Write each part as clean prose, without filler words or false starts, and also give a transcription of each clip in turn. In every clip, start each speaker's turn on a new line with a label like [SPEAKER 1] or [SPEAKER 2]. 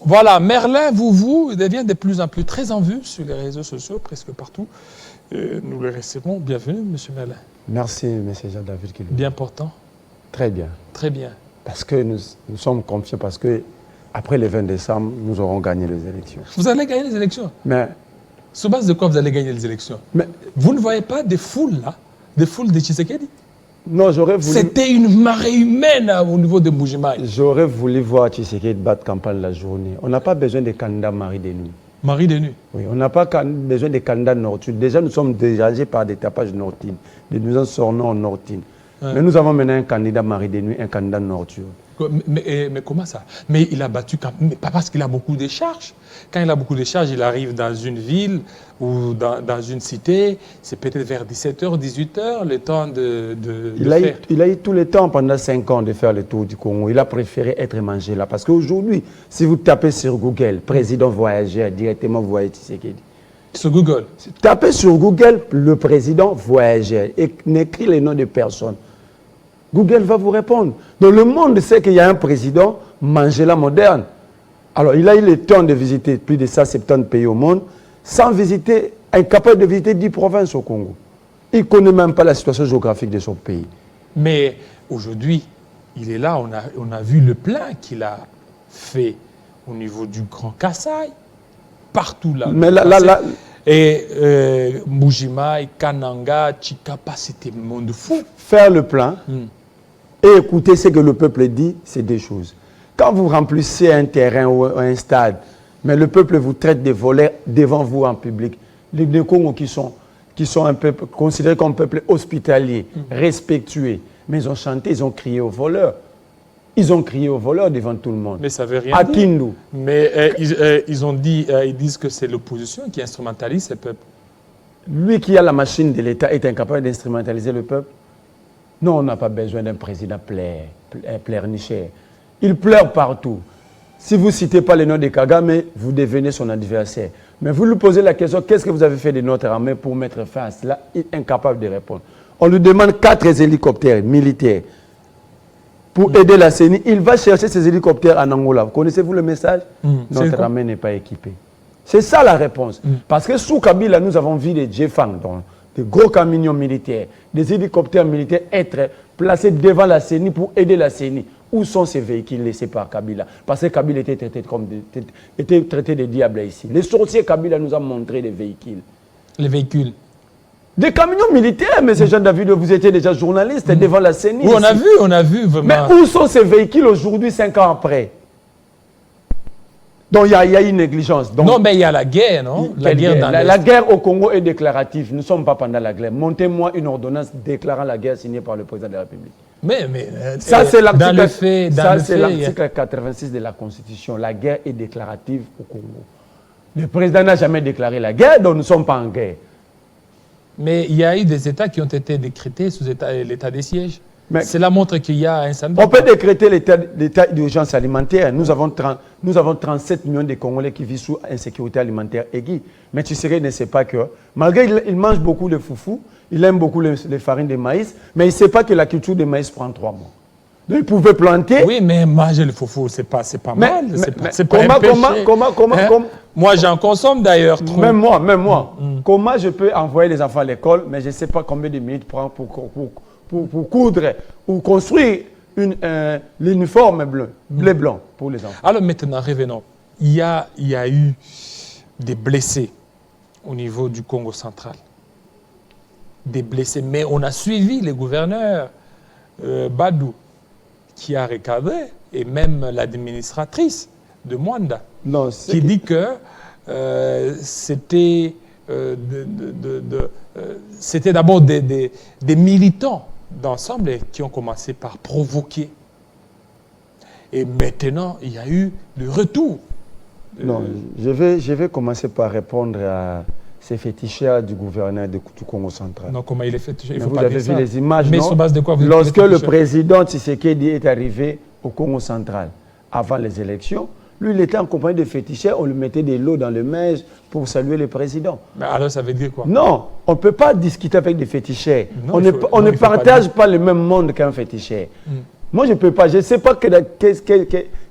[SPEAKER 1] Voilà, Merlin Vouvou devient de plus en plus très en vue sur les réseaux sociaux, presque partout. Nous le recevons. Bienvenue, M. Merlin.
[SPEAKER 2] Merci, M. Jean-David.
[SPEAKER 1] Bien portant.
[SPEAKER 2] Très bien.
[SPEAKER 1] Très bien.
[SPEAKER 2] Parce que nous sommes confiants, parce que après le 20 décembre, nous aurons gagné les élections.
[SPEAKER 1] Vous allez gagner les élections?
[SPEAKER 2] Mais...
[SPEAKER 1] Sur base de quoi vous allez gagner les élections?
[SPEAKER 2] Mais...
[SPEAKER 1] Vous ne voyez pas des foules, là? Des foules de Tshisekedi?
[SPEAKER 2] Non, j'aurais voulu...
[SPEAKER 1] C'était une marée humaine au niveau de Mbuji-Mayi.
[SPEAKER 2] J'aurais voulu voir Tshisekedi battre campagne la journée. On n'a pas besoin de candidats Marie de nuit.
[SPEAKER 1] Marie de nuit?
[SPEAKER 2] Oui, on n'a pas besoin de candidats nocturnes. Déjà, nous sommes dérangés par des tapages nocturnes. Des nuisances sonores nocturnes. Ouais. Mais nous avons maintenant un candidat Marie de nuit, un candidat nocturne.
[SPEAKER 1] Mais comment ça? Mais il a battu, mais pas parce qu'il a beaucoup de charges. Quand il a beaucoup de charges, il arrive dans une ville ou dans une cité, c'est peut-être vers 17h, 18h, le temps de faire.
[SPEAKER 2] Il a eu tout le temps pendant 5 ans de faire le tour du Congo. Il a préféré être mangé là. Parce qu'aujourd'hui, si vous tapez sur Google, président voyageur, directement vous voyez Tshisekedi.
[SPEAKER 1] Sur Google?
[SPEAKER 2] Tapez sur Google, le président voyageur, et n'écrit les noms de personnes. Google va vous répondre. Donc le monde sait qu'il y a un président Mangela moderne. Alors il a eu le temps de visiter plus de 170 pays au monde, sans visiter, incapable de visiter 10 provinces au Congo. Il ne connaît même pas la situation géographique de son pays.
[SPEAKER 1] Mais aujourd'hui, il est là, on a vu le plein qu'il a fait au niveau du Grand Kassai, partout là.
[SPEAKER 2] Mais
[SPEAKER 1] et Mbuji-Mayi, Kananga, Tshikapa, c'était un monde fou.
[SPEAKER 2] Faire le plein et écouter ce que le peuple dit, c'est deux choses. Quand vous remplissez un terrain ou un stade, mais le peuple vous traite de voleurs devant vous en public, les Congos qui sont un peuple considérés comme un peuple hospitalier, respectueux, mais ils ont chanté, ils ont crié aux voleurs. Ils ont crié aux voleurs devant tout le monde.
[SPEAKER 1] Mais ça ne veut rien
[SPEAKER 2] à
[SPEAKER 1] dire.
[SPEAKER 2] Kindu.
[SPEAKER 1] Mais ils disent que c'est l'opposition qui instrumentalise ce peuple.
[SPEAKER 2] Lui qui a la machine de l'État est incapable d'instrumentaliser le peuple. Non, on n'a pas besoin d'un président pleurnicheur. Il pleure partout. Si vous ne citez pas le nom de Kagame, vous devenez son adversaire. Mais vous lui posez la question, qu'est-ce que vous avez fait de notre armée pour mettre fin à cela? Il est incapable de répondre. On lui demande 4 hélicoptères militaires pour aider la CENI. Il va chercher ces hélicoptères en Angola. Connaissez-vous le message? Notre armée n'est pas équipée. C'est ça la réponse. Parce que sous Kabila, nous avons vu des Jefang, des gros camions militaires, des hélicoptères militaires être placés devant la CENI pour aider la CENI. Où sont ces véhicules laissés par Kabila? Parce que Kabila était traité de diable ici. Les sorciers Kabila nous ont montré des véhicules.
[SPEAKER 1] Les véhicules?
[SPEAKER 2] Des camions militaires, M. Jean-David, vous étiez déjà journaliste devant la CENI.
[SPEAKER 1] Oui, on a vu vraiment.
[SPEAKER 2] Mais où sont ces véhicules aujourd'hui, 5 ans après? Donc il y a une négligence. Donc,
[SPEAKER 1] non, mais il y a la guerre, non?
[SPEAKER 2] La guerre au Congo est déclarative. Nous ne sommes pas pendant la guerre. Montez-moi une ordonnance déclarant la guerre signée par le président de la République.
[SPEAKER 1] Ça, c'est
[SPEAKER 2] l'article 86 de la Constitution. La guerre est déclarative au Congo. Le président n'a jamais déclaré la guerre, donc nous ne sommes pas en guerre.
[SPEAKER 1] Mais il y a eu des États qui ont été décrétés sous l'état des sièges. Cela montre qu'il y a un syndrome.
[SPEAKER 2] On peut décréter l'état d'urgence alimentaire. Nous avons 37 millions de Congolais qui vivent sous insécurité alimentaire aiguë. Mais tu sais, ne sait pas que, malgré qu'il mange beaucoup de foufou, il aime beaucoup les farines de maïs, mais il ne sait pas que la culture de maïs prend 3 mois. Donc il pouvait planter.
[SPEAKER 1] Oui, mais manger le foufou, c'est pas mal. C'est pas
[SPEAKER 2] comment
[SPEAKER 1] moi, j'en consomme d'ailleurs trop.
[SPEAKER 2] Même moi. Comment je peux envoyer les enfants à l'école, mais je ne sais pas combien de minutes prend pour coudre ou construire l'uniforme bleu-blanc pour les enfants.
[SPEAKER 1] Alors maintenant, revenons. Il y a eu des blessés au niveau du Congo central. Des blessés. Mais on a suivi le gouverneur Badou, qui a recadré, et même l'administratrice de Mwanda, qui dit que c'était d'abord des militants d'ensemble qui ont commencé par provoquer. Et maintenant, il y a eu le retour.
[SPEAKER 2] Non, je vais commencer par répondre à ces féticheurs du gouverneur du Congo central.
[SPEAKER 1] Non, comment il est féticheur?
[SPEAKER 2] Vous avez vu les images,
[SPEAKER 1] mais
[SPEAKER 2] non?
[SPEAKER 1] sur base de quoi vous
[SPEAKER 2] Lorsque le président Tshisekedi est arrivé au Congo central, avant les élections, lui, il était en compagnie de féticheurs, on lui mettait des lots dans le mèche pour saluer le président.
[SPEAKER 1] Mais alors, ça veut dire quoi?
[SPEAKER 2] Non, on ne peut pas discuter avec des féticheurs. On ne partage pas le même monde qu'un féticheur. Moi, je ne peux pas. Je ne sais pas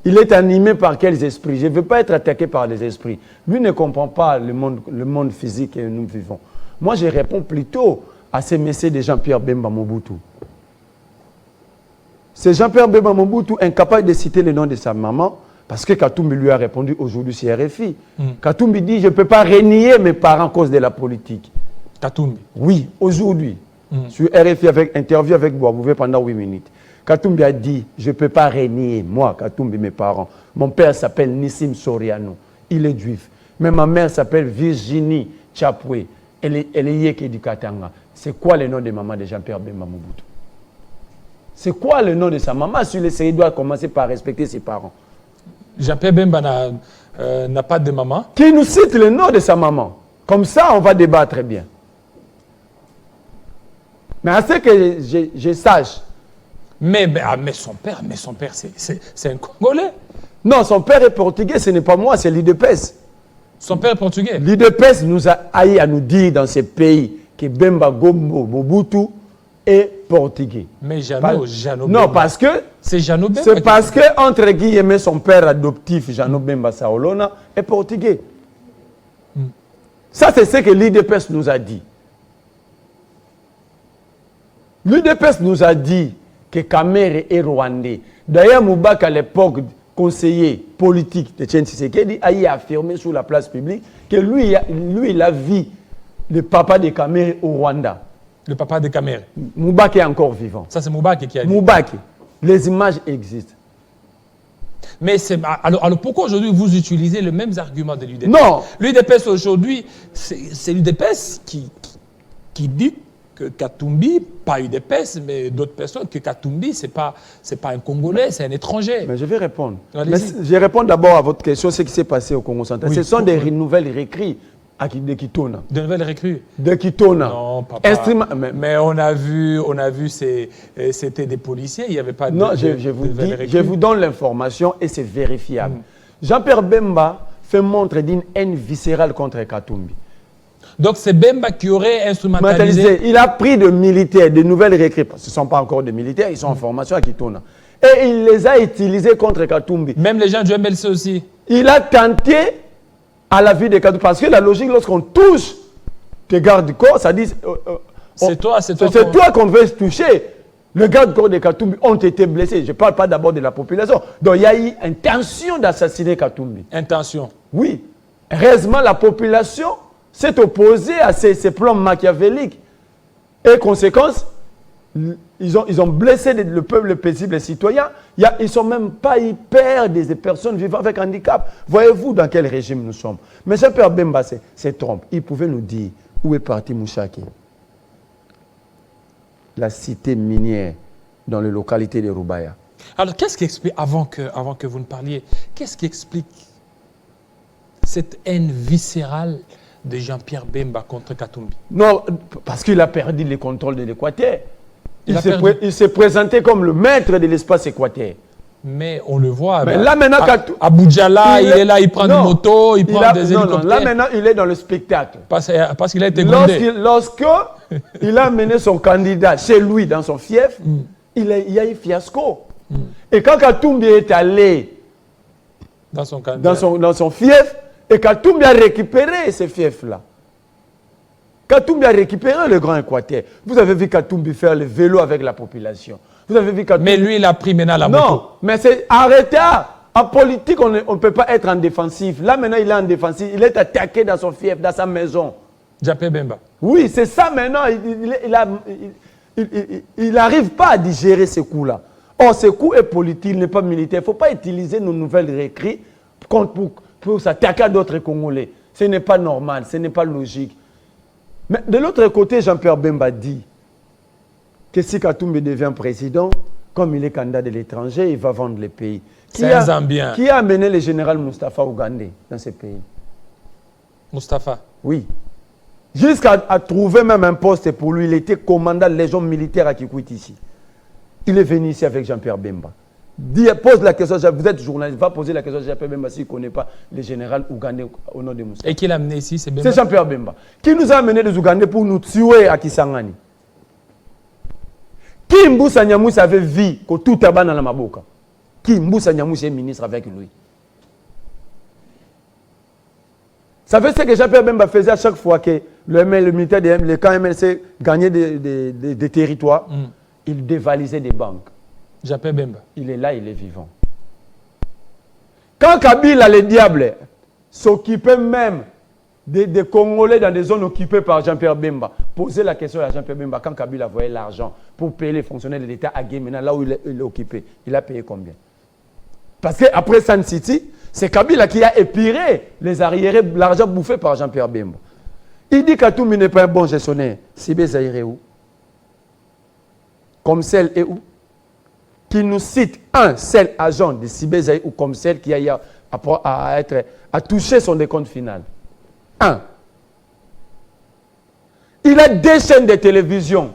[SPEAKER 2] Il est animé par quels esprits? Je ne veux pas être attaqué par les esprits. Lui ne comprend pas le monde physique que nous vivons. Moi, je réponds plutôt à ces messieurs de Jean-Pierre Bemba Mobutu. C'est Jean-Pierre Bemba Mobutu incapable de citer le nom de sa maman parce que Katumbi lui a répondu aujourd'hui sur RFI. Katumbi dit, je ne peux pas renier mes parents à cause de la politique.
[SPEAKER 1] Katumbi.
[SPEAKER 2] Oui, aujourd'hui, sur RFI, avec interview avec Boabouvé pendant 8 minutes. Katumbi a dit, je ne peux pas renier, moi, Katumbi, mes parents. Mon père s'appelle Nissim Soriano, il est juif. Mais ma mère s'appelle Virginie Chapwe, elle est Yeke du Katanga. C'est quoi le nom de maman de Jean-Pierre Bemba Mobutu? C'est quoi le nom de sa maman? Sur les séries, il doit commencer par respecter ses parents.
[SPEAKER 1] Jean-Pierre Bemba n'a pas de maman.
[SPEAKER 2] Qui nous cite le nom de sa maman. Comme ça, on va débattre bien. Mais à ce que je sache.
[SPEAKER 1] Mais son père, c'est un Congolais.
[SPEAKER 2] Non, son père est portugais, ce n'est pas moi, c'est l'IDPS.
[SPEAKER 1] Son père est portugais.
[SPEAKER 2] L'IDPS nous a haï à nous dire dans ces pays que Bemba Gombo Mobutu est portugais.
[SPEAKER 1] Mais Jeannot
[SPEAKER 2] non,
[SPEAKER 1] Bemba.
[SPEAKER 2] parce que
[SPEAKER 1] c'est Jeannot Bemba.
[SPEAKER 2] C'est parce que, entre guillemets, son père adoptif, Jeannot Bemba Saolona, est portugais. Ça, c'est ce que l'IDPS nous a dit. L'UDPS nous a dit que Kamere est rwandais. D'ailleurs, Moubak, à l'époque, conseiller politique de Tchen Tshisekedi, a affirmé sur la place publique que lui il a vu le papa de Kamere au Rwanda.
[SPEAKER 1] Le papa de Kamere.
[SPEAKER 2] Moubak est encore vivant.
[SPEAKER 1] Ça, c'est Moubak qui a dit.
[SPEAKER 2] Moubak. Les images existent.
[SPEAKER 1] Mais alors pourquoi aujourd'hui vous utilisez les mêmes arguments de l'UDPS?
[SPEAKER 2] Non.
[SPEAKER 1] L'UDPS aujourd'hui, c'est l'UDPS qui dit que Katumbi, pas UDPS, mais d'autres personnes, que Katumbi, c'est pas un Congolais, c'est un étranger.
[SPEAKER 2] Mais je vais répondre. Mais je réponds d'abord à votre question, ce qui s'est passé au Congo central. Oui, ce sont des nouvelles réécrites de Kitona.
[SPEAKER 1] De nouvelles réécrites?
[SPEAKER 2] De Kitona.
[SPEAKER 1] Non, papa. Mais on a vu, c'était des policiers, il n'y avait pas de...
[SPEAKER 2] Non, je vous donne l'information et c'est vérifiable. Jean-Pierre Bemba fait montre d'une haine viscérale contre Katumbi.
[SPEAKER 1] Donc c'est Bemba qui aurait instrumentalisé.
[SPEAKER 2] Il a pris de militaires, de nouvelles recrues. Ce ne sont pas encore des militaires, ils sont en formation à Kitona. Et il les a utilisés contre Katumbi.
[SPEAKER 1] Même les gens du MLC aussi.
[SPEAKER 2] Il a tenté à la vie de Katumbi. Parce que la logique, lorsqu'on touche tes gardes-corps, ça dit...
[SPEAKER 1] c'est toi
[SPEAKER 2] qu'on veut toucher. Les gardes-corps de Katumbi ont été blessés. Je ne parle pas d'abord de la population. Donc il y a eu intention d'assassiner Katumbi.
[SPEAKER 1] Intention? Oui.
[SPEAKER 2] Heureusement, la population s'est opposée à ces plans machiavéliques. Et conséquence, ils ont blessé le peuple paisible, les citoyens. Ils ne sont même pas hyper des personnes vivant avec handicap. Voyez-vous dans quel régime nous sommes. Mais Jean-Pierre Bemba c'est trompe. Il pouvait nous dire où est parti Mouchaki. La cité minière dans les localités de Roubaya.
[SPEAKER 1] Alors, qu'est-ce qui explique, avant que vous ne parliez, qu'est-ce qui explique cette haine viscérale de Jean-Pierre Bemba contre Katumbi?
[SPEAKER 2] Non, parce qu'il a perdu le contrôle de l'Équateur. Il s'est présenté comme le maître de l'espace équateur.
[SPEAKER 1] Mais on le voit.
[SPEAKER 2] Mais là maintenant,
[SPEAKER 1] à Boudjala, il est là, il prend une moto, il prend des hélicoptères.
[SPEAKER 2] Non, là maintenant, il est dans le spectacle.
[SPEAKER 1] Parce qu'il a été grondé.
[SPEAKER 2] Lorsque il a mené son candidat chez lui, dans son fief, il y a eu fiasco. Et quand Katumbi est allé dans son fief, et Katumbi a récupéré ces fiefs-là. Katumbi a récupéré le Grand Équateur. Vous avez vu Katumbi faire le vélo avec la population. Vous avez vu Katumbi...
[SPEAKER 1] Mais lui, il a pris maintenant la moto.
[SPEAKER 2] Non, mais c'est arrêté. En politique, on ne peut pas être en défensif. Là, maintenant, il est en défensif. Il est attaqué dans son fief, dans sa maison.
[SPEAKER 1] Jean-Pierre Bemba.
[SPEAKER 2] Oui, c'est ça maintenant. Il n'arrive pas à digérer ces coups-là. Or, ce coup est politique, il n'est pas militaire. Il ne faut pas utiliser nos nouvelles réécrits pour s'attaquer à d'autres Congolais. Ce n'est pas normal, ce n'est pas logique. Mais de l'autre côté, Jean-Pierre Bemba dit que si Katumbi devient président, comme il est candidat de l'étranger, il va vendre le pays.
[SPEAKER 1] C'est un Zambien.
[SPEAKER 2] Qui a amené le général Moustapha Ougandé dans ce pays?
[SPEAKER 1] Moustapha? Oui.
[SPEAKER 2] Jusqu'à trouver même un poste pour lui. Il était commandant de légion militaire à Kikwit ici. Il est venu ici avec Jean-Pierre Bemba. Pose la question, vous êtes journaliste, va poser la question à Jean-Pierre Bemba s'il ne connaît pas le général Ougandé au nom de Moustapha.
[SPEAKER 1] Et qui l'a amené ici, c'est Bemba?
[SPEAKER 2] C'est Jean-Pierre Bemba. Qui nous a amené des Ougandais pour nous tuer à Kisangani? Qui Mboussa Nyamoussa avait vu que tout est dans la maboka? Qui Moussa Nyamouche est ministre avec lui. Ça fait ce que Jean-Pierre Bemba faisait à chaque fois que le militaire, le camp MLC gagnait des territoires. Il dévalisait des banques.
[SPEAKER 1] Jean-Pierre Bemba.
[SPEAKER 2] Il est là, il est vivant. Quand Kabila, les diables, s'occupait même des Congolais dans des zones occupées par Jean-Pierre Bemba, posait la question à Jean-Pierre Bemba quand Kabila voyait l'argent pour payer les fonctionnaires de l'État à Guémena, là où il est occupé. Il a payé combien? Parce qu'après San City, c'est Kabila qui a épiré les arriérés, l'argent bouffé par Jean-Pierre Bemba. Il dit qu'Atoumi n'est pas un bon gestionnaire. Sibé Zaïre où? Comme celle et où? Qui nous cite un seul agent de Sibé Zaïre ou comme celle qui a à toucher son décompte final. Un. Il a 2 chaînes de télévision.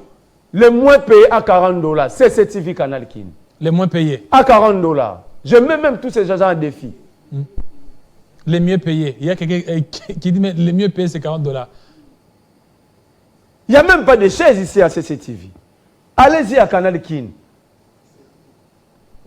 [SPEAKER 2] Les moins payés à $40. C'est CCTV Canal Kin.
[SPEAKER 1] Les moins payés.
[SPEAKER 2] À $40. Je mets même tous ces agents en défi.
[SPEAKER 1] Les mieux payés. Il y a quelqu'un qui dit mais les mieux payés, c'est $40.
[SPEAKER 2] Il n'y a même pas de chaises ici à CCTV. Allez-y à Canal Kin.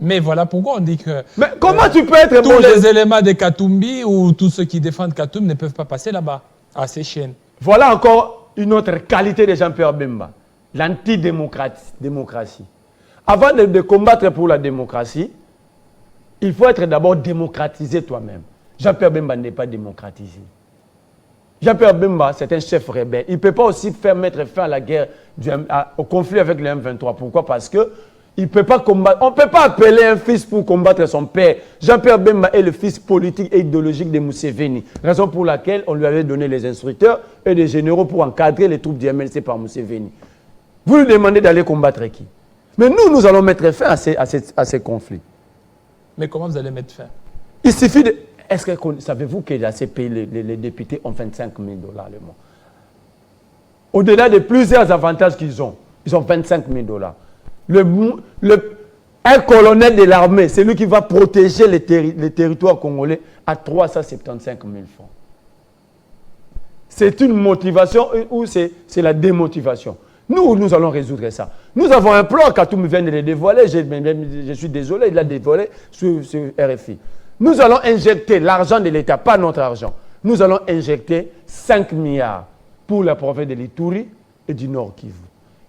[SPEAKER 1] Mais voilà pourquoi on dit que...
[SPEAKER 2] Mais comment tu peux être
[SPEAKER 1] tous les éléments de Katumbi ou tous ceux qui défendent Katoum ne peuvent pas passer là-bas, à ces chaînes.
[SPEAKER 2] Voilà encore une autre qualité de Jean-Pierre Bemba. L'antidémocratie. Avant de combattre pour la démocratie, il faut être d'abord démocratisé toi-même. Jean-Pierre Bemba n'est pas démocratisé. Jean-Pierre Bemba, c'est un chef rebelle. Il ne peut pas aussi faire mettre fin à la guerre, au conflit avec le M23. Pourquoi? Parce que il peut pas combattre. On ne peut pas appeler un fils pour combattre son père. Jean-Pierre Bemba est le fils politique et idéologique de Museveni. Raison pour laquelle on lui avait donné les instructeurs et les généraux pour encadrer les troupes du MLC par Museveni. Vous lui demandez d'aller combattre qui? Mais nous allons mettre fin à ces conflits.
[SPEAKER 1] Mais comment vous allez mettre fin?
[SPEAKER 2] Il suffit de... Savez-vous que la CPI, les députés ont $25 000 le mois? Au-delà de plusieurs avantages qu'ils ont, ils ont $25 000. Un colonel de l'armée, c'est lui qui va protéger les territoires congolais à 375 000 francs. C'est une motivation ou c'est la démotivation? Nous allons résoudre ça. Nous avons un plan, Katoum vient de le dévoiler, je suis désolé, il l'a dévoilé sur RFI. Nous allons injecter l'argent de l'État, pas notre argent. Nous allons injecter 5 milliards pour la province de l'Ituri et du Nord Kivu.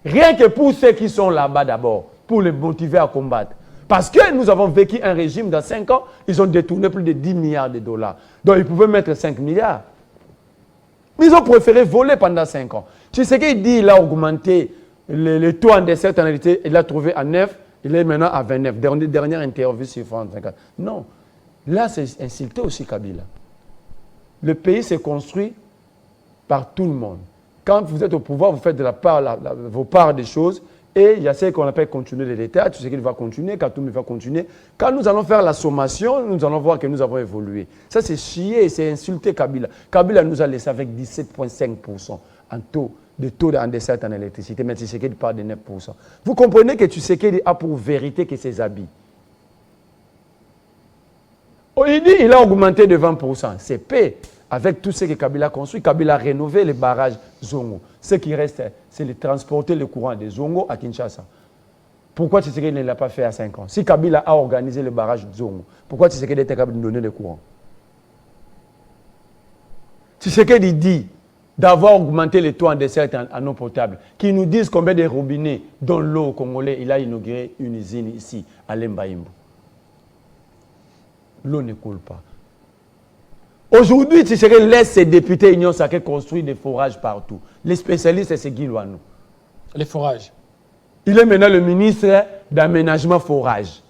[SPEAKER 2] Rien que pour ceux qui sont là-bas d'abord, pour les motiver à combattre. Parce que nous avons vécu un régime dans 5 ans, ils ont détourné plus de 10 milliards de dollars. Donc ils pouvaient mettre 5 milliards. Mais ils ont préféré voler pendant 5 ans. Tu sais qu'il dit, il a augmenté le taux en décès, il l'a trouvé à 9, il est maintenant à 29. Dernière interview sur France 24. Non. Là, c'est insulté aussi Kabila. Le pays s'est construit par tout le monde. Quand vous êtes au pouvoir, vous faites de vos parts des choses et il y a ce qu'on appelle continuer de l'État. Tu sais qu'il va continuer, Katoum va continuer. Quand nous allons faire la sommation, nous allons voir que nous avons évolué. Ça, c'est chier, c'est insulter Kabila. Kabila nous a laissé avec 17,5% en taux en décès en électricité, mais Tshisekedi parle de 9%. Vous comprenez que Tshisekedi a pour vérité que ses habits. Il dit qu'il a augmenté de 20%. C'est paix. Avec tout ce que Kabila a construit, Kabila a rénové les barrages Zongo. Ce qui reste, c'est de transporter le courant de Zongo à Kinshasa. Pourquoi Tshisekedi ne l'a pas fait à 5 ans? Si Kabila a organisé le barrage Zongo, pourquoi Tshisekedi était capable de donner le courant? Tshisekedi dit d'avoir augmenté les taux en dessert en eau potable, qui nous disent combien de robinets dans l'eau congolais, il a inauguré une usine ici, à Lembaïmbo. L'eau ne coule pas. Aujourd'hui, Tshisekedi laisse ses députés Union Sacrée construire des forages partout. Les spécialistes, c'est Guy Loanou.
[SPEAKER 1] Les forages.
[SPEAKER 2] Il est maintenant le ministre d'aménagement forage.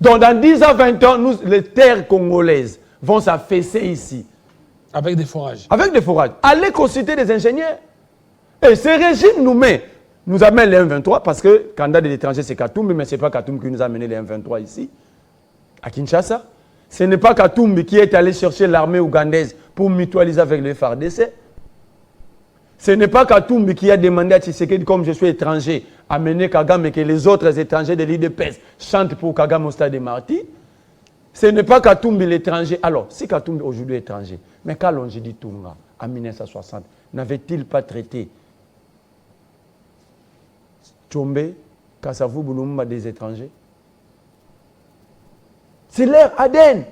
[SPEAKER 2] Donc, dans 10 à 20 ans, les terres congolaises vont s'affaisser ici.
[SPEAKER 1] Avec des forages.
[SPEAKER 2] Avec des forages. Allez consulter des ingénieurs. Et ce régime nous amène les M23 parce que le candidat de l'étranger, c'est Katoum, mais ce n'est pas Katoum qui nous a amené les M23 ici, à Kinshasa. Ce n'est pas Katoum qui est allé chercher l'armée ougandaise pour mutualiser avec le FARDC. Ce n'est pas Katoum qui a demandé à Tshisekedi, comme je suis étranger, amener Kagame et que les autres étrangers de l'île de Pes chantent pour Kagame au stade de Marty. Ce n'est pas Katoum l'étranger. Alors, si Katoum aujourd'hui est étranger, mais Kalonji Tunga, en 1960, n'avait-il pas traité Tchombe, Kassavou, Bouloumba des étrangers? C'est leur ADN.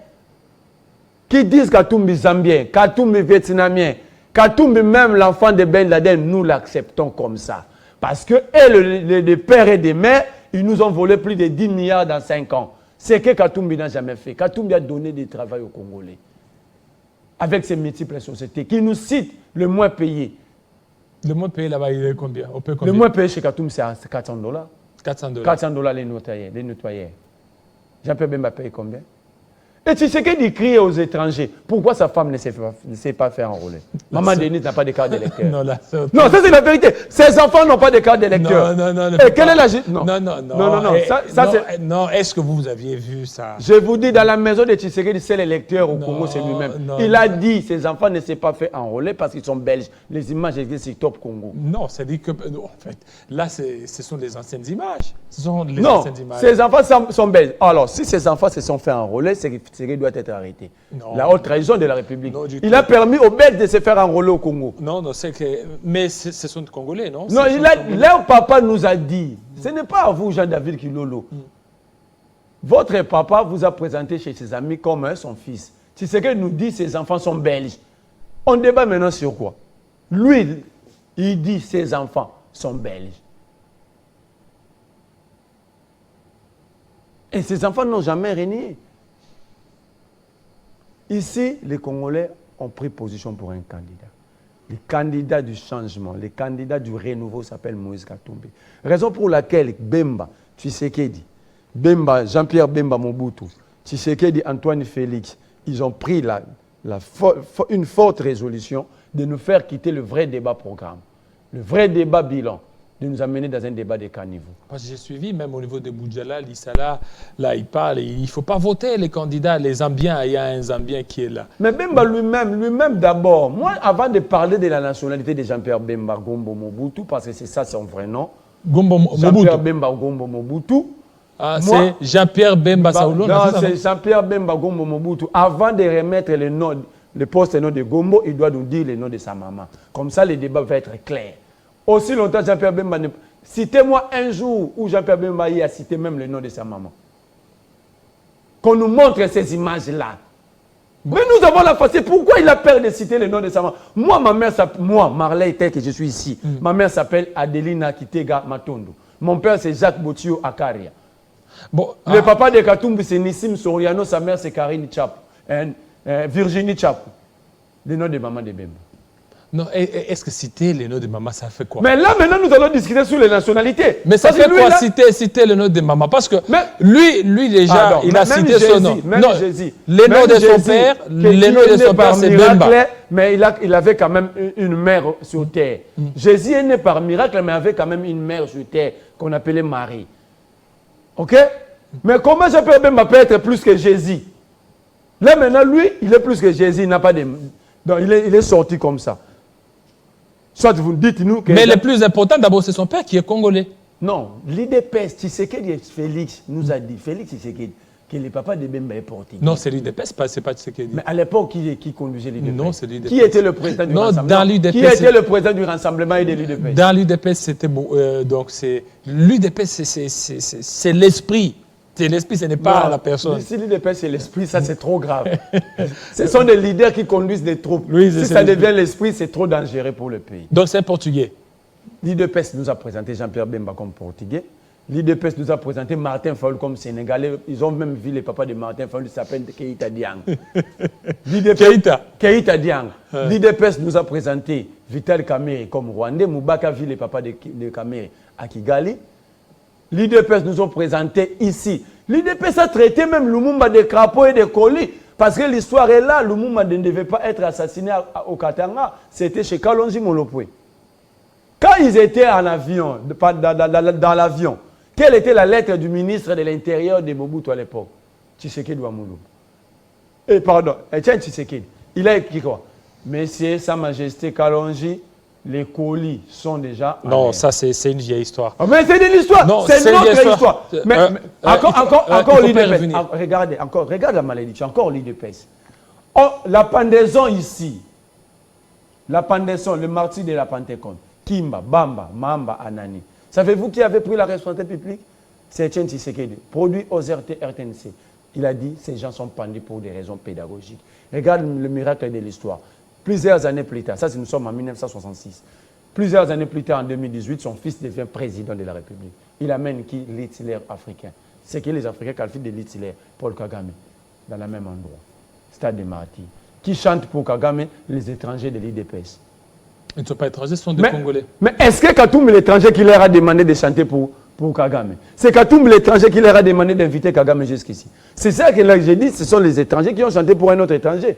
[SPEAKER 2] Qui disent Katumbi Zambien, Katumbi Vietnamien, Katumbi même l'enfant de Ben Laden, nous l'acceptons comme ça. Parce que les pères et des mères, ils nous ont volé plus de 10 milliards dans 5 ans. C'est que Katumbi n'a jamais fait. Katumbi a donné du travail aux Congolais. Avec ses multiples sociétés, qui nous citent le moins payé.
[SPEAKER 1] Le moins payé là-bas, il est combien?
[SPEAKER 2] Le moins payé chez Katumbi, c'est $400.
[SPEAKER 1] 400 $.
[SPEAKER 2] 400 $ les nettoyeurs. Jean-Pierre Bemba paye combien? Et tu sais qu'il crie aux étrangers. Pourquoi sa femme ne sait pas faire enrôler? Maman Denise n'a pas de carte d'électeur.
[SPEAKER 1] Non,
[SPEAKER 2] non, ça c'est la vérité. Ses enfants n'ont pas de carte d'électeur.
[SPEAKER 1] Non.
[SPEAKER 2] Et quelle est la...
[SPEAKER 1] Non. Non, est-ce que vous aviez vu ça?
[SPEAKER 2] Je vous dis, dans la maison de Tshisekedi, c'est l'électeur au Congo, c'est lui-même. Il a dit ses enfants ne s'est pas fait enrôler parce qu'ils sont belges. Les images existent sur Top Congo.
[SPEAKER 1] Non, c'est-à-dire que... En fait, là, ce sont les anciennes images. Ce sont les
[SPEAKER 2] non,
[SPEAKER 1] anciennes images.
[SPEAKER 2] Ses enfants sont belges. Alors, si ses enfants se sont fait enrôler, c'est qu'il doit être arrêté. Non. La haute trahison de la République. Non, il a permis aux Belges de se faire enrôler au Congo.
[SPEAKER 1] Non, c'est que... Mais ce sont des Congolais, non?
[SPEAKER 2] Non, leur papa nous a dit, ce n'est pas à vous, Jean-David Kilolo. Votre papa vous a présenté chez ses amis comme son fils. Si c'est qu'il nous dit ses enfants sont belges. On débat maintenant sur quoi? Lui, il dit ses enfants sont belges. Et ses enfants n'ont jamais régné. Ici, les Congolais ont pris position pour un candidat. Le candidat du changement, le candidat du renouveau s'appelle Moïse Katumbi. Raison pour laquelle Bemba, Tshisekedi, Bemba, Jean-Pierre Bemba Mobutu, Tshisekedi, Antoine Félix, ils ont pris une forte résolution de nous faire quitter le vrai débat programme, le vrai débat bilan, de nous amener dans un débat de caniveau.
[SPEAKER 1] Parce que j'ai suivi, même au niveau de Boudjala, l'Issala, là, il parle, il ne faut pas voter les candidats, les Zambiens, il y a un Zambien qui est là.
[SPEAKER 2] Mais Bemba lui-même d'abord, moi, avant de parler de la nationalité de Jean-Pierre Bemba Gombo Mobutu, parce que c'est ça son vrai nom, Jean-Pierre Bemba Gombo Mobutu.
[SPEAKER 1] Ah, c'est Jean-Pierre Bemba Saoulou?
[SPEAKER 2] Non, c'est Jean-Pierre Bemba Gombo Mobutu. Avant de remettre le poste et nom de Gombo, il doit nous dire le nom de sa maman. Comme ça, le débat va être clair. Aussi longtemps, Jean-Pierre Bemba ne... Citez-moi un jour où Jean-Pierre Bemba a cité même le nom de sa maman. Qu'on nous montre ces images-là. Bon. Mais nous avons la facilité. Pourquoi il a peur de citer le nom de sa maman? Moi, ma mère s'appelle... Moi, Marley, tel que je suis ici, ma mère s'appelle Adelina Kitega Matondo. Mon père, c'est Jacques Botio Akaria. Bon, le papa de Katumbi, c'est Nissim Soriano. Sa mère, c'est Karine Chap. Virginie Chap. Le nom de maman de Bemba.
[SPEAKER 1] Non, est-ce que citer le nom de maman, ça fait quoi?
[SPEAKER 2] Mais là, maintenant, nous allons discuter sur les nationalités.
[SPEAKER 1] Mais ça fait quoi citer le nom de maman? Parce que lui déjà, il a cité son nom.
[SPEAKER 2] Non,
[SPEAKER 1] le nom de son père, le nom de son père, c'est Bemba.
[SPEAKER 2] Mais il avait quand même une mère sur terre. Jésus est né par miracle, mais avait quand même une mère sur terre qu'on appelait Marie. OK? Mais comment Jean-Pierre Bemba peut être plus que Jésus? Là, maintenant, lui, il est plus que Jésus. Il n'a pas de... Donc, il est sorti comme ça. Soit vous dites-nous que...
[SPEAKER 1] Mais le plus important, d'abord, c'est son père qui est congolais.
[SPEAKER 2] Non, l'IDPS, Tshisekedi, Félix nous a dit, Félix Tshisekedi, que le papa de Bemba est portugais.
[SPEAKER 1] Non, c'est l'IDPS, c'est pas Tshisekedi.
[SPEAKER 2] Mais à l'époque, qui conduisait l'IDPS?
[SPEAKER 1] Non, c'est l'IDPS.
[SPEAKER 2] Qui était le président du rassemblement?
[SPEAKER 1] Dans l'IDPS,
[SPEAKER 2] qui était le président du rassemblement et de l'IDPS?
[SPEAKER 1] Dans l'IDPS, c'était... donc, c'est... L'IDPS, c'est l'esprit. C'est l'esprit, ce n'est pas la personne.
[SPEAKER 2] Si l'IDPS, c'est l'esprit, ça c'est trop grave. Ce sont des leaders qui conduisent des troupes. Oui, si ça devient l'esprit, c'est trop dangereux pour le pays.
[SPEAKER 1] Donc c'est un Portugais.
[SPEAKER 2] L'IDPS nous a présenté Jean-Pierre Bemba comme Portugais. L'IDPS nous a présenté Martin Fayulu comme Sénégalais. Ils ont même vu le papa de Martin Fayulu, il s'appelle Keïta Diang. Keïta Diang. L'IDPS nous a présenté Vital Kamerhe comme Rwandais. Moubaka vu le papa de Kamerhe à Kigali. L'IDPS nous ont présenté ici. L'IDPS a traité même Lumumba de crapaud et de colis. Parce que l'histoire est là. Lumumba ne devait pas être assassiné au Katanga. C'était chez Kalonji Molopwe. Quand ils étaient en avion, dans l'avion, quelle était la lettre du ministre de l'Intérieur de Mobutu à l'époque? Tshisekedi Wamulu. Pardon, Etienne Tshisekedi. Il a écrit quoi? Messieurs, Sa Majesté Kalonji, les colis sont déjà...
[SPEAKER 1] Non, ça c'est une vieille histoire.
[SPEAKER 2] Oh, mais c'est une histoire. C'est notre histoire. Mais, encore l'IDPS. Regardez, regarde la malédiction. Encore l'IDPS. Oh, la pendaison ici. La pendaison, le martyr de la Pentecôte. Kimba, Bamba, Mamba, Anani. Savez-vous qui avait pris la responsabilité publique? C'est Etienne Tshisekedi. Produit aux RTNC. Il a dit, ces gens sont pendus pour des raisons pédagogiques. Regarde le miracle de l'histoire. Plusieurs années plus tard, ça nous sommes en 1966, plusieurs années plus tard, en 2018, son fils devient président de la République. Il amène qui? L'Hitler africain. C'est que les Africains qualifient de l'Hitler, Paul Kagame, dans le même endroit. Stade des Martyrs. Qui chante pour Kagame? Les étrangers de l'IDPS.
[SPEAKER 1] Ils ne sont pas étrangers, ce sont des Congolais.
[SPEAKER 2] Mais est-ce que Katoum, l'étranger qui leur a demandé de chanter pour Kagame? C'est Katoum, l'étranger qui leur a demandé d'inviter Kagame jusqu'ici. C'est ça que j'ai dit, ce sont les étrangers qui ont chanté pour un autre étranger.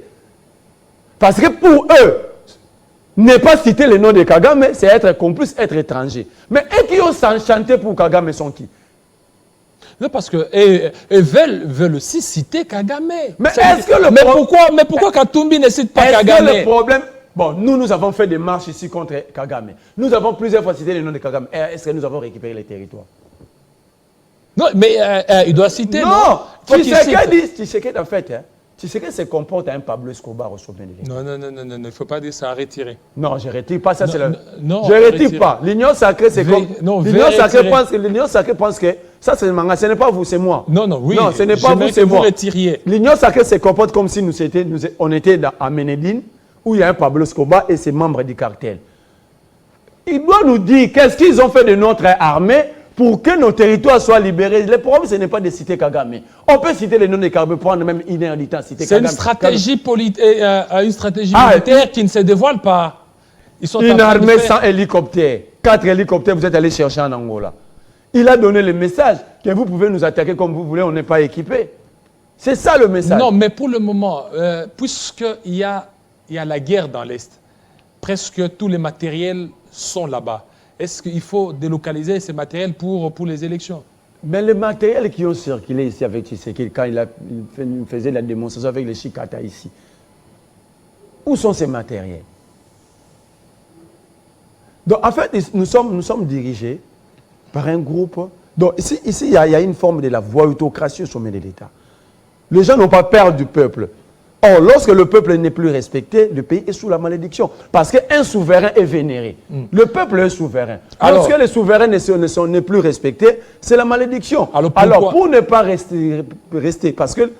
[SPEAKER 2] Parce que pour eux, ne pas citer le nom de Kagame, c'est être complice, être étranger. Mais eux qui ont chanté pour Kagame sont qui?
[SPEAKER 1] Non, parce qu'ils veulent aussi citer Kagame.
[SPEAKER 2] Mais est-ce que le
[SPEAKER 1] mais pourquoi Katumbi ne cite pas Kagame?
[SPEAKER 2] Est-ce que le problème... Bon, nous avons fait des marches ici contre Kagame. Nous avons plusieurs fois cité le nom de Kagame. Est-ce que nous avons récupéré les territoires?
[SPEAKER 1] Non, mais il doit citer.
[SPEAKER 2] Non, Tshisekedi en fait, hein, Tshisekedi se comporte à un Pablo Escobar au sommet de l'État.
[SPEAKER 1] Non, il ne faut pas dire ça, à retirer.
[SPEAKER 2] Non, je ne retire pas ça.
[SPEAKER 1] Non,
[SPEAKER 2] je ne retire pas. L'Union sacrée, c'est comme... L'Union sacrée pense que... Ça, c'est le manga. Ce n'est pas vous, c'est moi.
[SPEAKER 1] Oui.
[SPEAKER 2] Non, ce n'est pas vous, c'est moi.
[SPEAKER 1] Retiriez.
[SPEAKER 2] L'Union sacrée se comporte comme si on était à Ménédine, où il y a un Pablo Escobar et ses membres du cartel. Il doit nous dire qu'est-ce qu'ils ont fait de notre armée pour que nos territoires soient libérés. Le problème, ce n'est pas de citer Kagame. On peut citer le nom de Kagame, prendre même une heure du temps, citer Kagame.
[SPEAKER 1] C'est une stratégie militaire qui ne se dévoile pas.
[SPEAKER 2] Ils sont une armée sans hélicoptère. 4 hélicoptères, vous êtes allés chercher en Angola. Il a donné le message que vous pouvez nous attaquer comme vous voulez, on n'est pas équipé. C'est ça le message.
[SPEAKER 1] Non, mais pour le moment, puisqu'il y a la guerre dans l'Est, presque tous les matériels sont là-bas. Est-ce qu'il faut délocaliser ces matériels pour les élections?
[SPEAKER 2] Mais les matériels qui ont circulé ici avec Tshisekedi, quand il faisait la démonstration avec les Chikata ici, où sont ces matériels? Donc, en fait, nous sommes dirigés par un groupe. Donc, ici il y a une forme de la voyeurocratie au sommet de l'État. Les gens n'ont pas peur du peuple. Or, lorsque le peuple n'est plus respecté, le pays est sous la malédiction. Parce qu'un souverain est vénéré. Le peuple est souverain. Alors, lorsque les souverains ne plus respectés, c'est la malédiction. Alors, pour ne pas rester parce que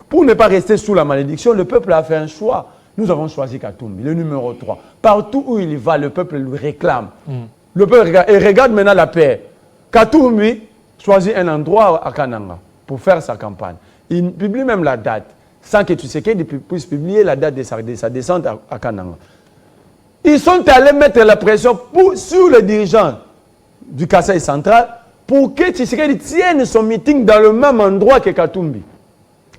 [SPEAKER 2] pour ne pas rester sous la malédiction, le peuple a fait un choix. Nous avons choisi Katumbi, le numéro 3. Partout où il va, le peuple lui réclame. Le peuple regarde maintenant la paix. Katumbi choisit un endroit à Kananga pour faire sa campagne. Il publie même la date, sans que Tshisekedi puisse publier la date de sa descente à Kananga. Ils sont allés mettre la pression sur les dirigeants du Kasaï central pour que Tshisekedi tienne son meeting dans le même endroit que Katumbi.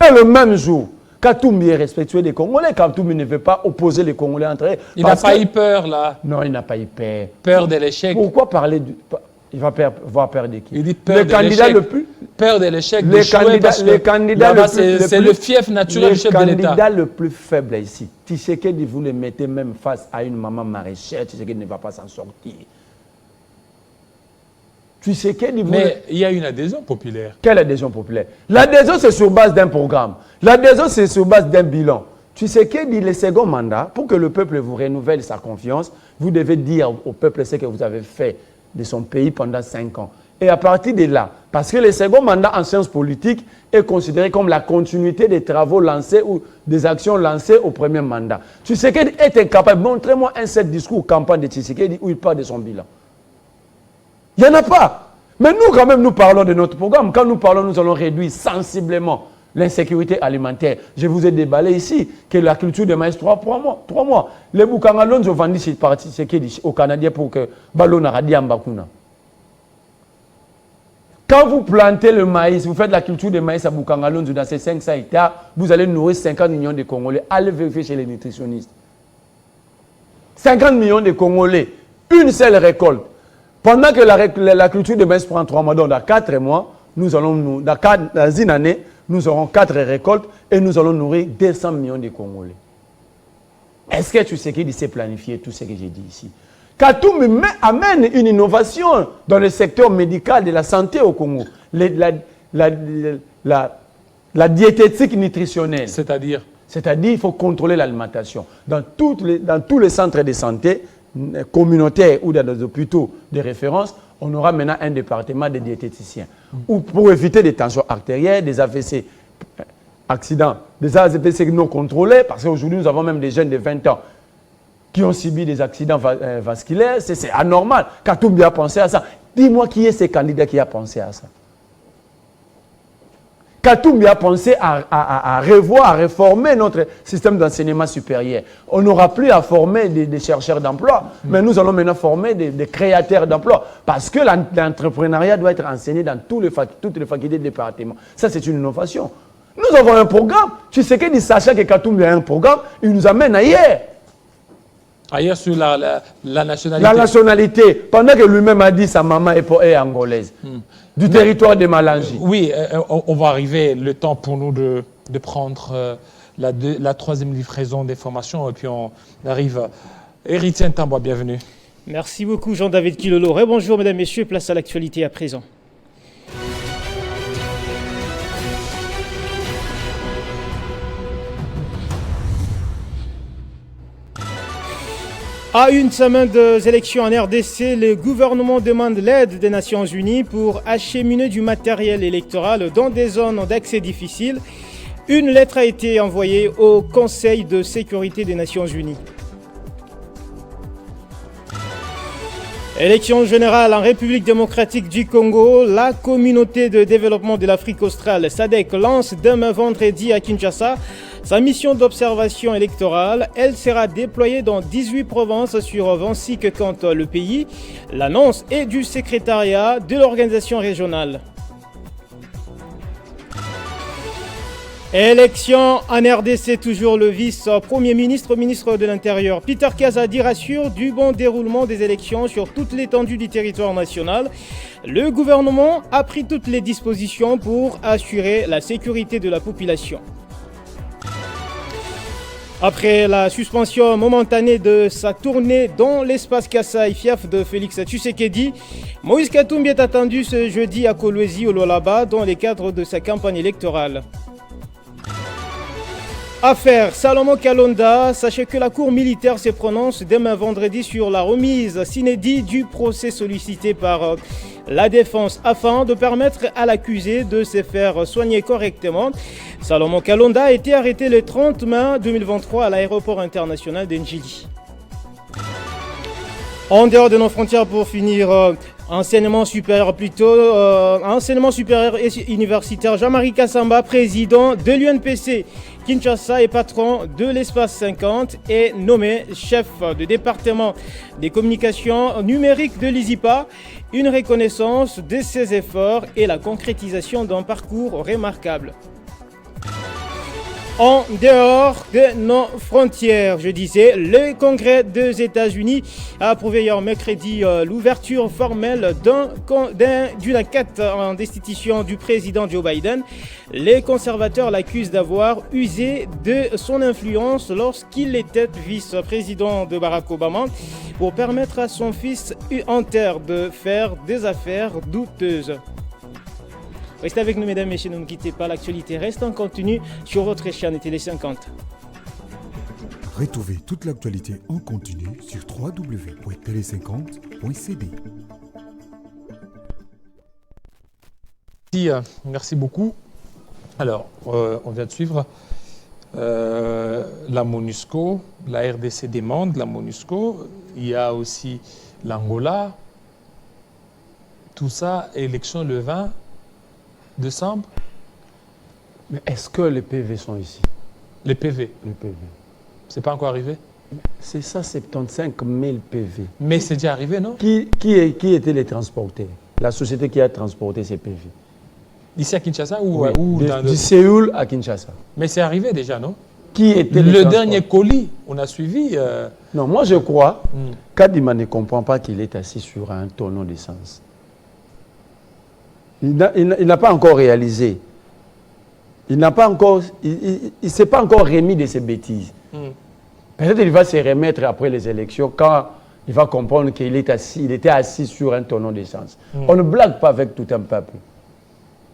[SPEAKER 2] Et le même jour, Katumbi est respectueux des Congolais. Katumbi ne veut pas opposer les Congolais entre eux.
[SPEAKER 1] Il n'a pas eu peur, là.
[SPEAKER 2] Non, il n'a pas eu peur.
[SPEAKER 1] Peur de l'échec.
[SPEAKER 2] Pourquoi parler du... Il va peur de qui?
[SPEAKER 1] Il dit peur de l'échec. Peur de l'échec. C'est le fief naturel du chef de l'État.
[SPEAKER 2] Le candidat le plus faible ici. Tshisekedi, vous le mettez même face à une maman maraîchère. Tshisekedi ne va pas s'en sortir.
[SPEAKER 1] Mais il y a une adhésion populaire.
[SPEAKER 2] Quelle adhésion populaire? L'adhésion, c'est sur base d'un programme. L'adhésion, c'est sur base d'un bilan. Tshisekedi, le second mandat, pour que le peuple vous renouvelle sa confiance, vous devez dire au peuple ce que vous avez fait de son pays pendant 5 ans. Et à partir de là, parce que le second mandat en sciences politiques est considéré comme la continuité des travaux lancés ou des actions lancées au premier mandat. Tshisekedi est incapable. Montrez-moi un seul discours campagne de Tshisekedi où il parle de son bilan. Il n'y en a pas. Mais nous, quand même, nous parlons de notre programme. Quand nous parlons, nous allons réduire sensiblement l'insécurité alimentaire. Je vous ai déballé ici que la culture de maïs, 3 mois. Les Boukangalons ont vendu au Canadien pour que Balona Radiambakuna. Quand vous plantez le maïs, vous faites la culture de maïs à Boukangalons dans ces 500 hectares, vous allez nourrir 50 millions de Congolais. Allez vérifier chez les nutritionnistes. 50 millions de Congolais, une seule récolte. Pendant que la culture de maïs prend 3 mois, donc dans 4 mois, dans une année, nous aurons 4 récoltes et nous allons nourrir 200 millions de Congolais. Est-ce que tu sais qu'il s'est planifié tout ce que j'ai dit ici? Katumbi amène une innovation dans le secteur médical de la santé au Congo. La diététique nutritionnelle.
[SPEAKER 1] C'est-à-dire,
[SPEAKER 2] il faut contrôler l'alimentation. Dans tous les centres de santé communautaires ou dans des hôpitaux de référence, On aura maintenant un département de diététiciens. Ou pour éviter des tensions artérielles, des AVC, accidents, des AVC non contrôlés, parce qu'aujourd'hui, nous avons même des jeunes de 20 ans qui ont subi des accidents vasculaires. C'est anormal. Katumbi a pensé à ça. Dis-moi qui est ce candidat qui a pensé à ça. Katumbi a pensé à revoir, à réformer notre système d'enseignement supérieur. On n'aura plus à former des chercheurs d'emploi, mais nous allons maintenant former des créateurs d'emploi. Parce que l'entrepreneuriat doit être enseigné dans toutes les facultés du département. Ça, c'est une innovation. Nous avons un programme. Tu sais que sachant que Katumbi a un programme, il nous amène ailleurs.
[SPEAKER 1] Ailleurs sur la nationalité.
[SPEAKER 2] La nationalité, pendant que lui-même a dit sa maman est angolaise, du territoire de Malangi.
[SPEAKER 1] Oui, on va arriver, le temps pour nous de prendre la troisième livraison des formations, et puis on arrive. Héritier Ntamboa, bienvenue.
[SPEAKER 3] Merci beaucoup Jean-David Kilolo. Bonjour mesdames, messieurs, place à l'actualité à présent. À une semaine des élections en RDC, le gouvernement demande l'aide des Nations Unies pour acheminer du matériel électoral dans des zones d'accès difficiles. Une lettre a été envoyée au Conseil de sécurité des Nations Unies. Élection générale en République démocratique du Congo, la communauté de développement de l'Afrique australe, SADC, lance demain vendredi à Kinshasa sa mission d'observation électorale. Elle sera déployée dans 18 provinces sur 26 que compte le pays. L'annonce est du secrétariat de l'organisation régionale. Élection en RDC, toujours le vice-premier ministre, ministre de l'Intérieur, Peter Kazadi rassure du bon déroulement des élections sur toute l'étendue du territoire national. Le gouvernement a pris toutes les dispositions pour assurer la sécurité de la population. Après la suspension momentanée de sa tournée dans l'espace Kasaï Fiaf de Félix Tshisekedi, Moïse Katumbi est attendu ce jeudi à Kolwezi au Lualaba dans le cadre de sa campagne électorale. Affaire Salomon Kalonda, sachez que la Cour militaire se prononce demain vendredi sur la remise s'inédit du procès sollicité par la défense afin de permettre à l'accusé de se faire soigner correctement. Salomon Kalonda a été arrêté le 30 mai 2023 à l'aéroport international d'Ndjili. En dehors de nos frontières, pour finir, enseignement supérieur enseignement supérieur et universitaire, Jean-Marie Kassamba, président de l'UNPC Kinshasa et patron de l'espace 50, est nommé chef de département des communications numériques de l'ISIPA, une reconnaissance de ses efforts et la concrétisation d'un parcours remarquable. En dehors de nos frontières, je disais, le Congrès des États-Unis a approuvé hier mercredi l'ouverture formelle d'une enquête en destitution du président Joe Biden. Les conservateurs l'accusent d'avoir usé de son influence lorsqu'il était vice-président de Barack Obama pour permettre à son fils Hunter de faire des affaires douteuses. Restez avec nous, mesdames et messieurs, ne nous quittez pas. L'actualité reste en continu sur votre chaîne Télé 50.
[SPEAKER 4] Retrouvez toute l'actualité en continu sur www.tele50.cd.
[SPEAKER 1] Merci beaucoup. Alors, on vient de suivre la MONUSCO, la RDC demande la MONUSCO, il y a aussi l'Angola. Tout ça, élection le 20 décembre.
[SPEAKER 2] Mais est-ce que les PV sont ici?
[SPEAKER 1] Les PV.
[SPEAKER 2] Les PV.
[SPEAKER 1] C'est pas encore arrivé?
[SPEAKER 2] C'est ça, 75 000 PV.
[SPEAKER 1] Mais c'est déjà arrivé, non?
[SPEAKER 2] Qui étaient les transporteurs? La société qui a transporté ces PV.
[SPEAKER 1] Ici à Kinshasa ou,
[SPEAKER 2] Oui,
[SPEAKER 1] dans
[SPEAKER 2] du Séoul à Kinshasa.
[SPEAKER 1] Mais c'est arrivé déjà, non?
[SPEAKER 2] Qui était
[SPEAKER 1] le dernier colis, on a suivi.
[SPEAKER 2] Non, moi je crois qu'Adima ne comprend pas qu'il est assis sur un tonneau d'essence. Il n'a pas encore réalisé. Il n'a pas encore, il s'est pas encore remis de ses bêtises. Peut-être qu'il va se remettre après les élections quand il va comprendre qu'il était assis sur un tonneau d'essence. On ne blague pas avec tout un peuple.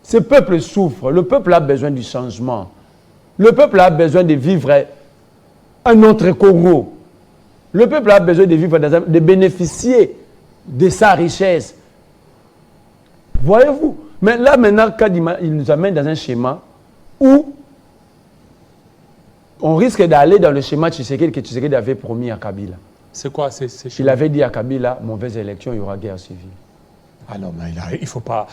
[SPEAKER 2] Ce peuple souffre. Le peuple a besoin du changement. Le peuple a besoin de vivre un autre Congo. Le peuple a besoin de vivre de bénéficier de sa richesse. Voyez-vous? Mais là, maintenant, Kadima, il nous amène dans un schéma où on risque d'aller dans le schéma Tshisekedi que Tshisekedi avait promis à Kabila.
[SPEAKER 1] C'est quoi
[SPEAKER 2] Il avait dit à Kabila, mauvaise élection, il y aura guerre civile.
[SPEAKER 1] Ah non, mais il ne faut pas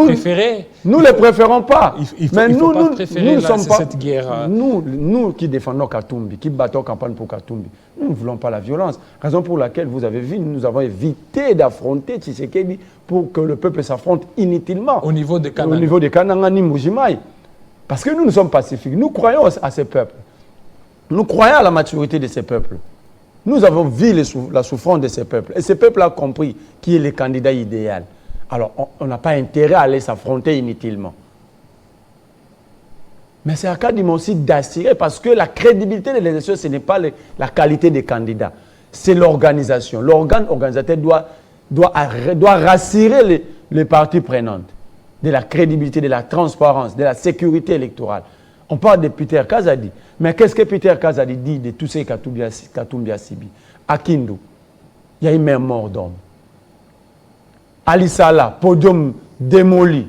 [SPEAKER 1] préférer.
[SPEAKER 2] Nous ne les préférons pas.
[SPEAKER 1] Mais nous ne sommes pas cette guerre.
[SPEAKER 2] Nous qui défendons Katumbi, qui battons campagne pour Katumbi, nous ne voulons pas la violence. Raison pour laquelle vous avez vu, nous avons évité d'affronter Tshisekedi pour que le peuple s'affronte inutilement.
[SPEAKER 1] Au niveau de Kananga.
[SPEAKER 2] Au niveau de Kananga ni Mujimai. Parce que nous sommes pacifiques. Nous croyons à ces peuples. Nous croyons à la maturité de ces peuples. Nous avons vu la souffrance de ces peuples. Et ces peuples ont compris qui est le candidat idéal. Alors, on n'a pas intérêt à aller s'affronter inutilement. Mais c'est à Kadima aussi d'assurer, parce que la crédibilité de l'élection, ce n'est pas la qualité des candidats. C'est l'organisation. L'organe organisateur doit rassurer les parties prenantes de la crédibilité, de la transparence, de la sécurité électorale. On parle de Peter Kazadi. Mais qu'est-ce que Peter Kazadi dit de tout ce que Katumbi a subi? À Kindu, il y a eu même mort d'homme. Ali Salah, podium démoli.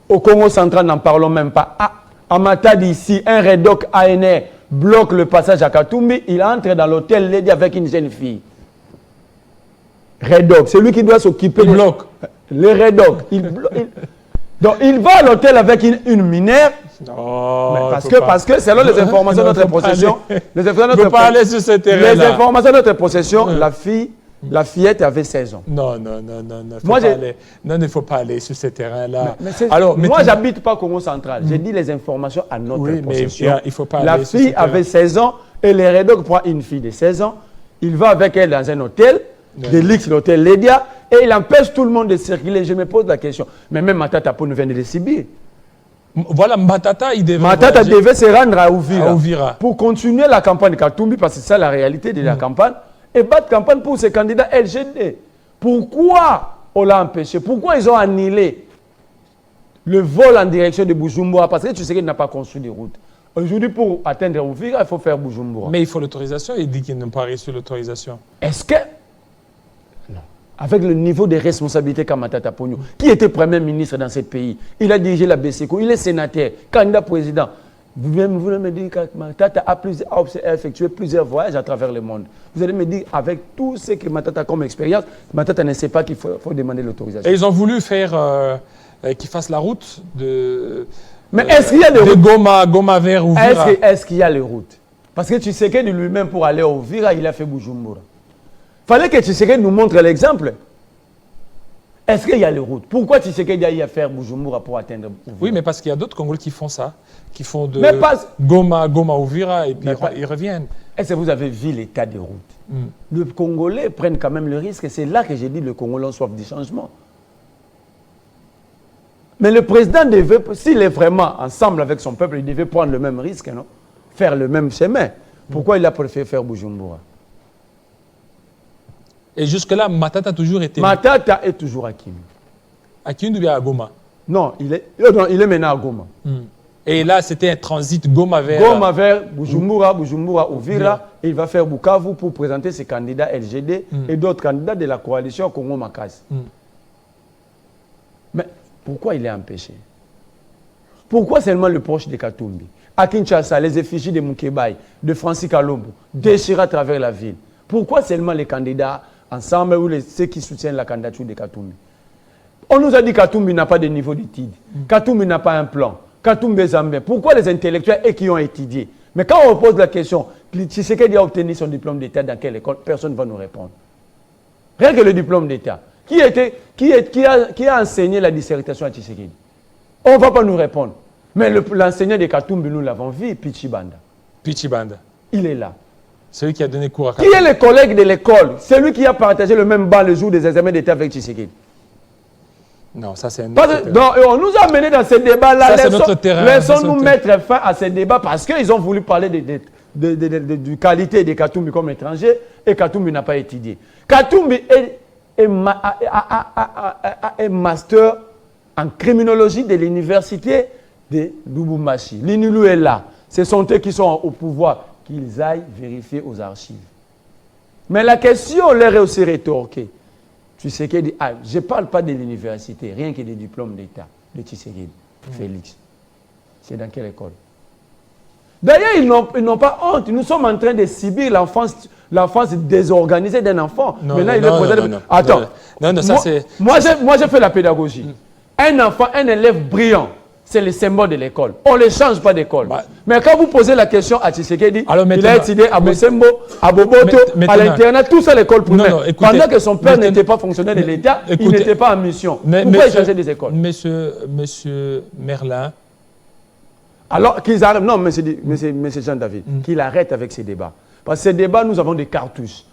[SPEAKER 2] Au Congo central, n'en parlons même pas. À Matadi, ici, un Redoc ANR bloque le passage à Katumbi. Il entre dans l'hôtel Lady avec une jeune fille. Redoc, c'est lui qui doit s'occuper
[SPEAKER 1] du bloc.
[SPEAKER 2] Le Redoc. Donc, il va à l'hôtel avec une mineure.
[SPEAKER 1] Oh,
[SPEAKER 2] parce que selon les informations de notre possession, les informations de notre possession, la fillette avait 16 ans.
[SPEAKER 1] Non. Il ne faut pas aller sur ce terrain-là.
[SPEAKER 2] Moi, j'habite pas au Congo central. J'ai dit les informations à notre possession.
[SPEAKER 1] Mais il faut pas
[SPEAKER 2] la
[SPEAKER 1] aller
[SPEAKER 2] fille avait 16 ans et le Redoc prend une fille de 16 ans. Il va avec elle dans un hôtel, de luxe, l'hôtel Ledia, et il empêche tout le monde de circuler. Je me pose la question. Mais même Matata Ponyo vient de le subir.
[SPEAKER 1] Voilà, Matata
[SPEAKER 2] devait se rendre à
[SPEAKER 1] Uvira
[SPEAKER 2] pour continuer la campagne de Katumbi, parce que c'est ça la réalité de la campagne, et battre campagne pour ces candidats LGD. Pourquoi on l'a empêché? Pourquoi ils ont annulé le vol en direction de Bujumbura? Parce que tu sais qu'il n'a pas construit de route. Aujourd'hui, pour atteindre Uvira, il faut faire Bujumbura.
[SPEAKER 1] Mais il faut l'autorisation. Il dit qu'ils n'ont pas reçu l'autorisation.
[SPEAKER 2] Est-ce que... Non. Avec le niveau de responsabilité qu'a Matata Ponyo, qui était Premier ministre dans ce pays, il a dirigé la BCECO, il est sénateur, candidat président. Vous voulez me dire que Matata a effectué plusieurs voyages à travers le monde. Vous allez me dire, avec tout ce que Matata a comme expérience, Matata ne sait pas qu'il faut demander l'autorisation.
[SPEAKER 1] Et ils ont voulu faire qu'il fasse la route de...
[SPEAKER 2] Mais est-ce qu'il y a des routes
[SPEAKER 1] Goma vers Uvira?
[SPEAKER 2] Est-ce qu'il y a les routes? Parce que Tshisekedi lui-même, pour aller au Uvira, il a fait Bujumbura. Fallait que Tshisekedi nous montre l'exemple. Est-ce qu'il y a les routes? Pourquoi Tshisekedi a eu à faire Bujumbura pour atteindre Uvira? Oui,
[SPEAKER 1] mais parce qu'il y a d'autres Congolais qui font ça, qui font de Goma Uvira et puis ils reviennent.
[SPEAKER 2] Est-ce que vous avez vu l'état des routes? Les Congolais prennent quand même le risque, et c'est là que j'ai dit que le Congolais ont soif du changement. Mais le président devait, s'il est vraiment ensemble avec son peuple, il devait prendre le même risque, non? Faire le même chemin. Pourquoi il a préféré faire Bujumbura?
[SPEAKER 1] Et jusque-là, Matata a toujours été...
[SPEAKER 2] Matata est toujours à Kindu.
[SPEAKER 1] À Kindu ou bien à Goma?
[SPEAKER 2] Non, il est maintenant à Goma.
[SPEAKER 1] Et là, c'était un transit Goma vers
[SPEAKER 2] Bujumbura, Uvira. Il va faire Bukavu pour présenter ses candidats LGD et d'autres candidats de la coalition Congo Makasi. Mais pourquoi il est empêché? Pourquoi seulement le proche de Katumbi? À Kinshasa, les effigies de Mukebai, de Francis Kalombo, déchirent à travers la ville. Pourquoi seulement les candidats ensemble ou ceux qui soutiennent la candidature de Katumbi? On nous a dit que Katumbi n'a pas de niveau d'étude. Katumbi n'a pas un plan. Katumbi est zambien. Pourquoi les intellectuels et qui ont étudié? Mais quand on pose la question, Tshisekedi a obtenu son diplôme d'État dans quelle école? Personne ne va nous répondre. Rien que le diplôme d'État. Qui a enseigné la dissertation à Tshisekedi? On ne va pas nous répondre. Mais l'enseignant de Katumbi, nous l'avons vu, Pichibanda.
[SPEAKER 1] Pichibanda.
[SPEAKER 2] Il est là.
[SPEAKER 1] Celui qui a donné cours à Katumbi.
[SPEAKER 2] Qui est le collègue de l'école? Celui qui a partagé le même banc le jour des examens d'État avec Tshisekedi.
[SPEAKER 1] Non, ça c'est un
[SPEAKER 2] autre terrain. On nous a amenés dans ce débat-là.
[SPEAKER 1] C'est notre terrain.
[SPEAKER 2] Laissons-nous mettre fin à ce débat parce qu'ils ont voulu parler de qualité de Katumbi comme étranger et Katumbi n'a pas étudié. Katumbi est master en criminologie de l'université de Lubumbashi. L'INULU est là. Ce sont eux qui sont au pouvoir. Qu'ils aillent vérifier aux archives. Mais la question leur est aussi rétorquée. Tshisekedi, je ne parle pas de l'université, rien que des diplômes d'État de Tshisekedi, Félix. C'est dans quelle école? D'ailleurs, ils n'ont pas honte. Nous sommes en train de subir l'enfance désorganisée d'un enfant.
[SPEAKER 1] Non,
[SPEAKER 2] Attends.
[SPEAKER 1] Non, ça c'est...
[SPEAKER 2] Moi, j'ai fait la pédagogie. Un enfant, un élève brillant, c'est le symbole de l'école. On ne le change pas d'école. Mais quand vous posez la question à Tshisekedi, il a étudié à Bosembo, à Boboto, à l'internat, tout ça à l'école primaire. Pendant que son père n'était pas fonctionnaire de l'État, il n'était pas en mission. Pourquoi il changeait des écoles?
[SPEAKER 1] Monsieur Merlin.
[SPEAKER 2] Alors qu'ils arrêtent, non, monsieur Jean-David, qu'il arrête avec ces débats. Parce que ces débats, nous avons des cartouches.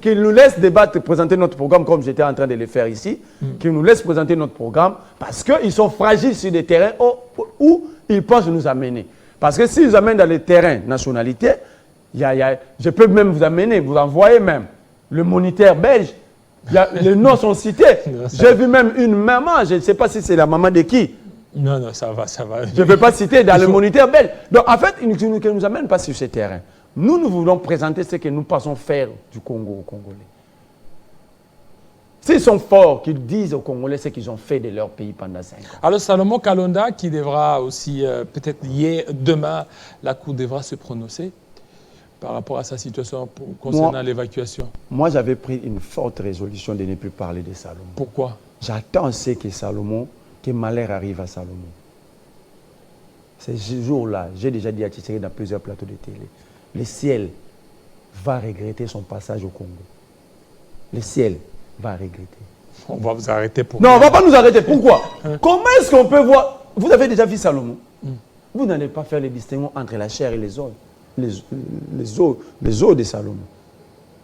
[SPEAKER 2] Qu'ils nous laissent débattre, présenter notre programme comme j'étais en train de le faire ici, qu'ils nous laissent présenter notre programme parce qu'ils sont fragiles sur des terrains où ils pensent nous amener. Parce que s'ils nous amènent dans les terrains nationalité, je peux même vous amener, vous envoyer même le moniteur belge. Les noms sont cités. J'ai vu même une maman, je ne sais pas si c'est la maman de qui.
[SPEAKER 1] Non, ça va.
[SPEAKER 2] Je ne vais pas citer dans le moniteur belge. Donc en fait, ils ne nous amènent pas sur ces terrains. Nous voulons présenter ce que nous pensons faire du Congo aux Congolais. S'ils sont forts, qu'ils disent aux Congolais ce qu'ils ont fait de leur pays pendant 5 ans.
[SPEAKER 1] Alors Salomon Kalonda, qui devra aussi, peut-être demain, la Cour devra se prononcer par rapport à sa situation concernant l'évacuation.
[SPEAKER 2] Moi, j'avais pris une forte résolution de ne plus parler de Salomon.
[SPEAKER 1] Pourquoi?
[SPEAKER 2] J'attends que malheur arrive à Salomon. Ce jour-là, j'ai déjà dit à Tshisekedi dans plusieurs plateaux de télé, le ciel va regretter son passage au Congo. Le ciel va regretter.
[SPEAKER 1] On va vous arrêter pour...
[SPEAKER 2] Non, on ne va pas nous arrêter. Pourquoi? Comment est-ce qu'on peut voir... Vous avez déjà vu Salomon? Vous n'allez pas faire le distinguo entre la chair et les os. Les os de Salomon.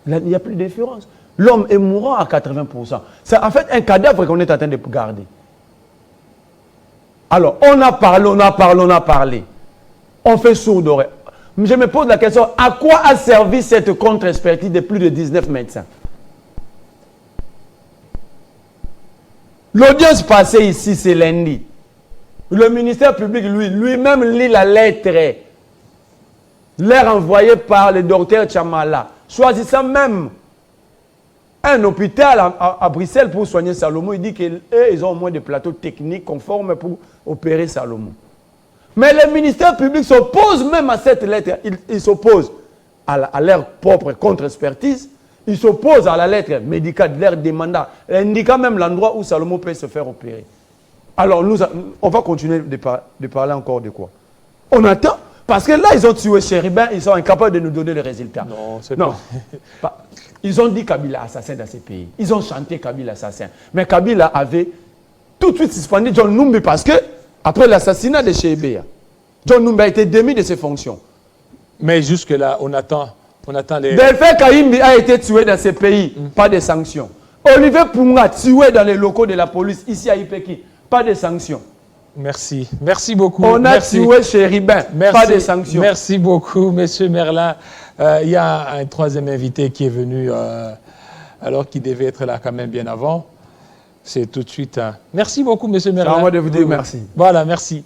[SPEAKER 2] Il n'y a plus de différence. L'homme est mourant à 80%. C'est en fait un cadavre qu'on est en train de garder. Alors, on a parlé. On fait sourd d'oreille. Je me pose la question, à quoi a servi cette contre-expertise de plus de 19 médecins? L'audience passée ici, c'est lundi. Le ministère public, lui-même lit la lettre, l'air envoyée par le docteur Chamala, choisissant même un hôpital à Bruxelles pour soigner Salomon. Il dit qu'ils ont au moins des plateaux techniques conformes pour opérer Salomon. Mais le ministère public s'oppose même à cette lettre. Il s'oppose à leur propre contre-expertise. Il s'oppose à la lettre médicale de leur demandant, indiquant même l'endroit où Salomon peut se faire opérer. Alors, on va continuer de parler encore de quoi? On attend, parce que là, ils ont tué Chéribin, ils sont incapables de nous donner les résultats.
[SPEAKER 1] Non, c'est
[SPEAKER 2] pas... Ils ont dit Kabila assassin dans ces pays. Ils ont chanté Kabila assassin. Mais Kabila avait tout de suite suspendu John Numbi parce que, après l'assassinat de Chébéa, John Numbi a été démis de ses fonctions.
[SPEAKER 1] Mais jusque-là, on attend les...
[SPEAKER 2] Delphin Kahimbi a été tué dans ces pays, pas de sanctions. Olivier Punga tué dans les locaux de la police, ici à Ipeki, pas de sanctions.
[SPEAKER 1] Merci beaucoup.
[SPEAKER 2] On a tué Chéribin, pas de sanctions.
[SPEAKER 1] Merci beaucoup, monsieur Merlin. Il y a un troisième invité qui est venu, alors qu'il devait être là quand même bien avant. C'est tout de suite. Merci beaucoup, monsieur Merlin.
[SPEAKER 2] C'est à moi de vous dire merci.
[SPEAKER 1] Voilà, merci.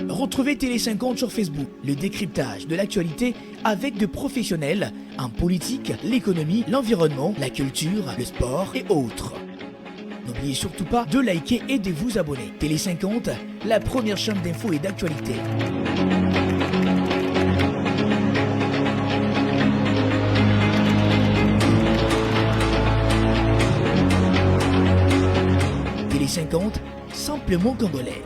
[SPEAKER 5] Retrouvez Télé 50 sur Facebook, le décryptage de l'actualité avec de professionnels en politique, l'économie, l'environnement, la culture, le sport et autres. N'oubliez surtout pas de liker et de vous abonner. Télé 50, la première chaîne d'infos et d'actualité. Télé 50, simplement congolais.